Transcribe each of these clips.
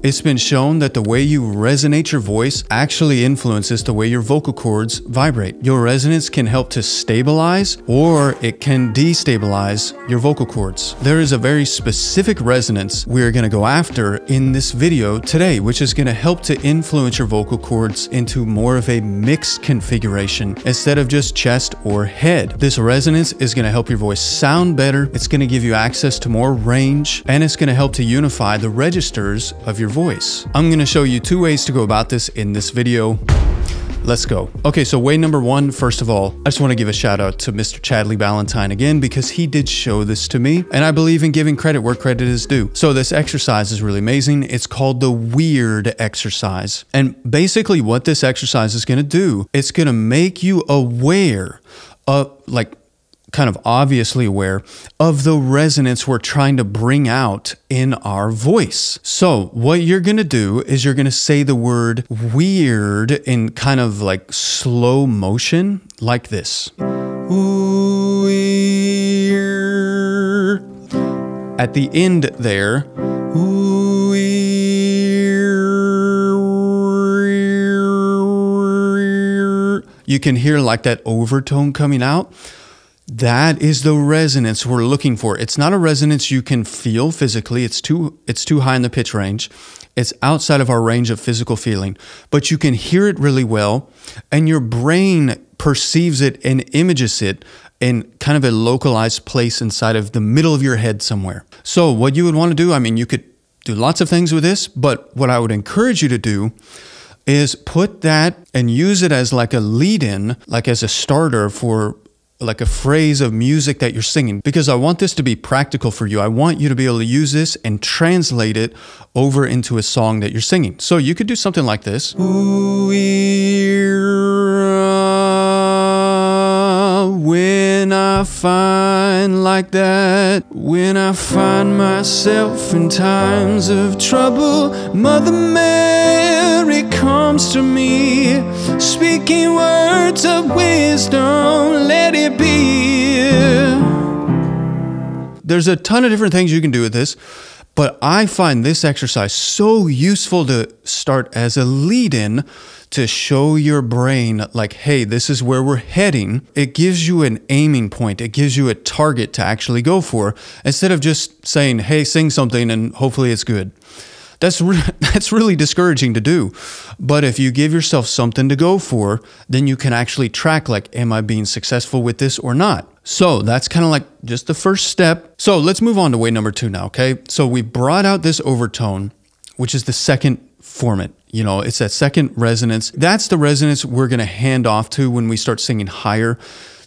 It's been shown that the way you resonate your voice actually influences the way your vocal cords vibrate. Your resonance can help to stabilize or it can destabilize your vocal cords. There is a very specific resonance we're going to go after in this video today, which is going to help to influence your vocal cords into more of a mixed configuration instead of just chest or head. This resonance is going to help your voice sound better. It's going to give you access to more range, and it's going to help to unify the registers of your voice. I'm going to show you 2 ways to go about this in this video. Let's go. Okay, so way number 1, first of all, I just want to give a shout out to Mr. Chadley Ballantyne again, because he did show this to me, and I believe in giving credit where credit is due. So this exercise is really amazing. It's called the weird exercise. And basically what this exercise is going to do, it's going to make you aware of, kind of obviously aware of the resonance we're trying to bring out in our voice. So what you're going to do is you're going to say the word weird in kind of like slow motion, like this. Weird. At the end there, weird. You can hear like that overtone coming out. That is the resonance we're looking for. It's not a resonance you can feel physically. It's too high in the pitch range. It's outside of our range of physical feeling, but you can hear it really well, and your brain perceives it and images it in kind of a localized place inside of the middle of your head somewhere. So what you would want to do, I mean, you could do lots of things with this, but what I would encourage you to do is put that and use it as like a lead-in, like as a starter for like a phrase of music that you're singing, because I want this to be practical for you. I want you to be able to use this and translate it over into a song that you're singing. So you could do something like this. When I find like that, when I find myself in times of trouble, Mother Mary comes to me, speaking words of wisdom, let it be. There's a ton of different things you can do with this, but I find this exercise so useful to start as a lead-in to show your brain like, hey, this is where we're heading. It gives you an aiming point. It gives you a target to actually go for, instead of just saying, hey, sing something and hopefully it's good. That's really discouraging to do. But if you give yourself something to go for, then you can actually track, like, am I being successful with this or not? So that's kind of like just the first step. So let's move on to way number 2 now, okay? So we brought out this overtone, which is the second format. You know, it's that second resonance. That's the resonance we're going to hand off to when we start singing higher,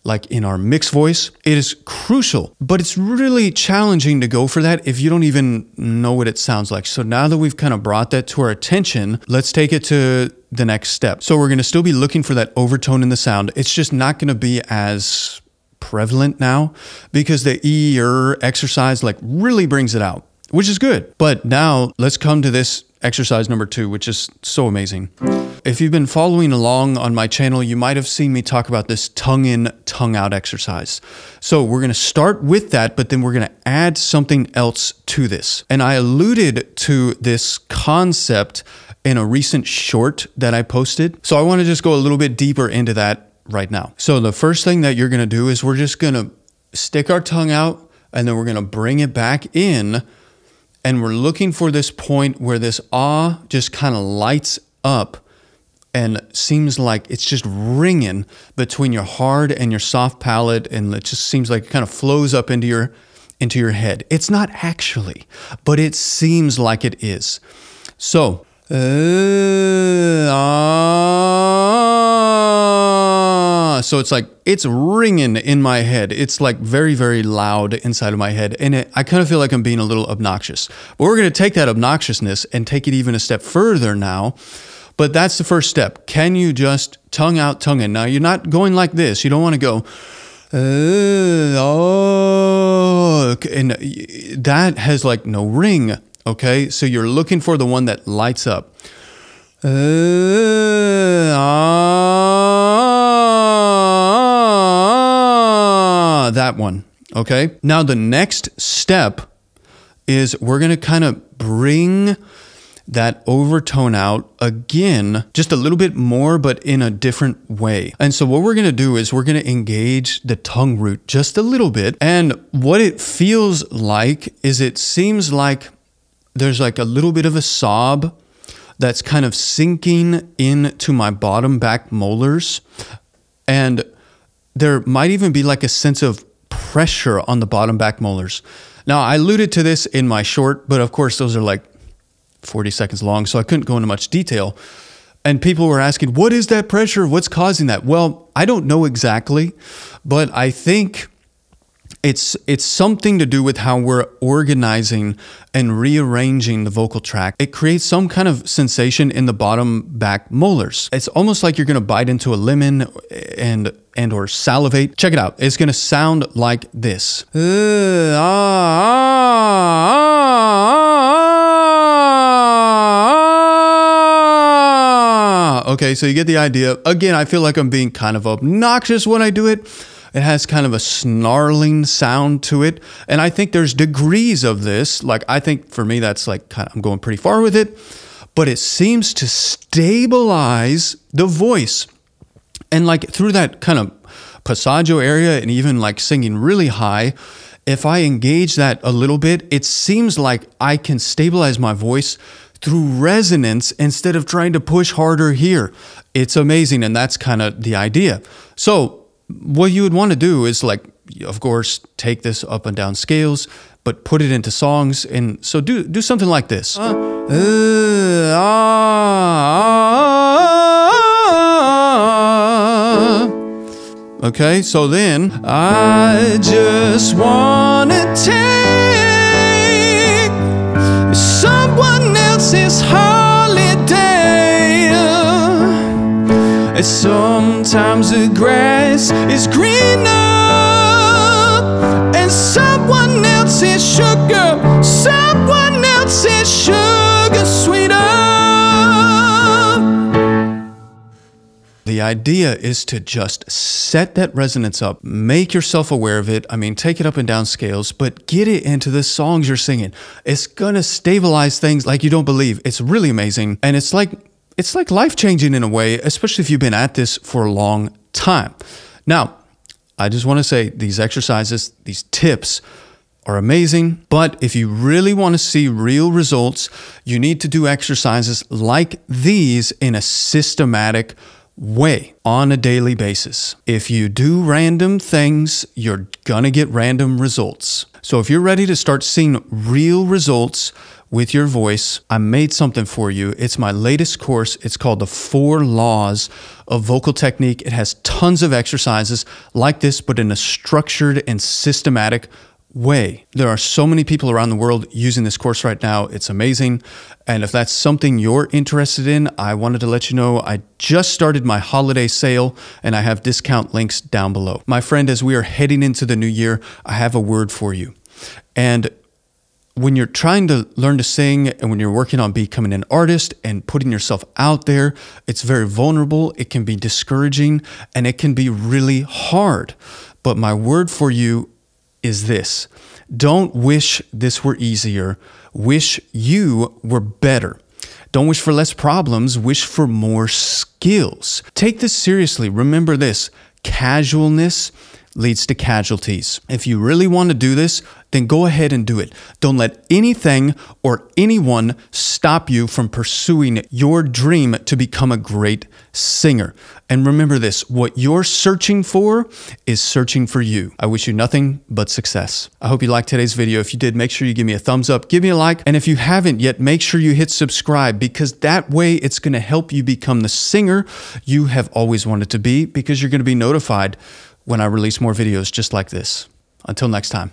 like in our mixed voice. It is crucial, but it's really challenging to go for that if you don't even know what it sounds like. So now that we've kind of brought that to our attention, let's take it to the next step. So we're going to still be looking for that overtone in the sound. It's just not going to be as prevalent now, because the exercise like really brings it out, which is good. But now let's come to this exercise number 2, which is so amazing. If you've been following along on my channel, you might have seen me talk about this tongue in, tongue out exercise. So we're going to start with that, but then we're going to add something else to this. And I alluded to this concept in a recent short that I posted. So I want to just go a little bit deeper into that right now. So the first thing that you're going to do is we're just going to stick our tongue out, and then we're going to bring it back in. And we're looking for this point where this ah just kind of lights up and seems like it's just ringing between your hard and your soft palate, and it just seems like it kind of flows up into your head. It's not actually, but it seems like it is. So, so it's like, it's ringing in my head. It's like very, very loud inside of my head. And I kind of feel like I'm being a little obnoxious. But we're going to take that obnoxiousness and take it even a step further now. But that's the first step. Can you just tongue out, tongue in? Now, you're not going like this. You don't want to go, and that has like no ring. Okay, so you're looking for the one that lights up. That one. Okay. Now the next step is we're going to kind of bring that overtone out again, just a little bit more, but in a different way. And so what we're going to do is we're going to engage the tongue root just a little bit. And what it feels like is it seems like there's like a little bit of a sob that's kind of sinking into my bottom back molars. And there might even be like a sense of pressure on the bottom back molars. Now, I alluded to this in my short, but of course those are like 40 seconds long, so I couldn't go into much detail. And people were asking, what is that pressure? What's causing that? Well, I don't know exactly, but I think it's something to do with how we're organizing and rearranging the vocal tract. It creates some kind of sensation in the bottom back molars. It's almost like you're going to bite into a lemon and or salivate. Check it out. It's going to sound like this. Okay, so you get the idea. Again, I feel like I'm being kind of obnoxious when I do it. It has kind of a snarling sound to it. And I think there's degrees of this. Like, I think for me, that's like kind of, I'm going pretty far with it. But it seems to stabilize the voice. And like through that kind of passaggio area and even like singing really high, if I engage that a little bit, it seems like I can stabilize my voice through resonance instead of trying to push harder here. It's amazing. And that's kind of the idea. So what you would want to do is, like, of course, take this up and down scales, but put it into songs. And so do something like this. Okay, so then I just want to take someone else's holiday. And sometimes the grass is greener and someone else's sugar, someone else's sugar sweeter. The idea is to just set that resonance up, make yourself aware of it. I mean, take it up and down scales, but get it into the songs you're singing. It's gonna stabilize things like you don't believe. It's really amazing. And it's like life-changing in a way, especially if you've been at this for a long time. Now, I just want to say these exercises, these tips are amazing, but if you really want to see real results, you need to do exercises like these in a systematic way on a daily basis. If you do random things, you're gonna get random results. So if you're ready to start seeing real results with your voice, I made something for you. It's my latest course. It's called The 4 Laws of Vocal Technique. It has tons of exercises like this, but in a structured and systematic way. There are so many people around the world using this course right now. It's amazing. And if that's something you're interested in, I wanted to let you know I just started my holiday sale and I have discount links down below. My friend, as we are heading into the new year, I have a word for you. And when you're trying to learn to sing and when you're working on becoming an artist and putting yourself out there, it's very vulnerable. It can be discouraging and it can be really hard. But my word for you is this: don't wish this were easier. Wish you were better. Don't wish for less problems. Wish for more skills. Take this seriously. Remember this: casualness leads to casualties. If you really want to do this, then go ahead and do it. Don't let anything or anyone stop you from pursuing your dream to become a great singer. And remember this: what you're searching for is searching for you. I wish you nothing but success. I hope you liked today's video. If you did, make sure you give me a thumbs up, give me a like. And if you haven't yet, make sure you hit subscribe, because that way it's going to help you become the singer you have always wanted to be, because you're going to be notified when I release more videos just like this. Until next time.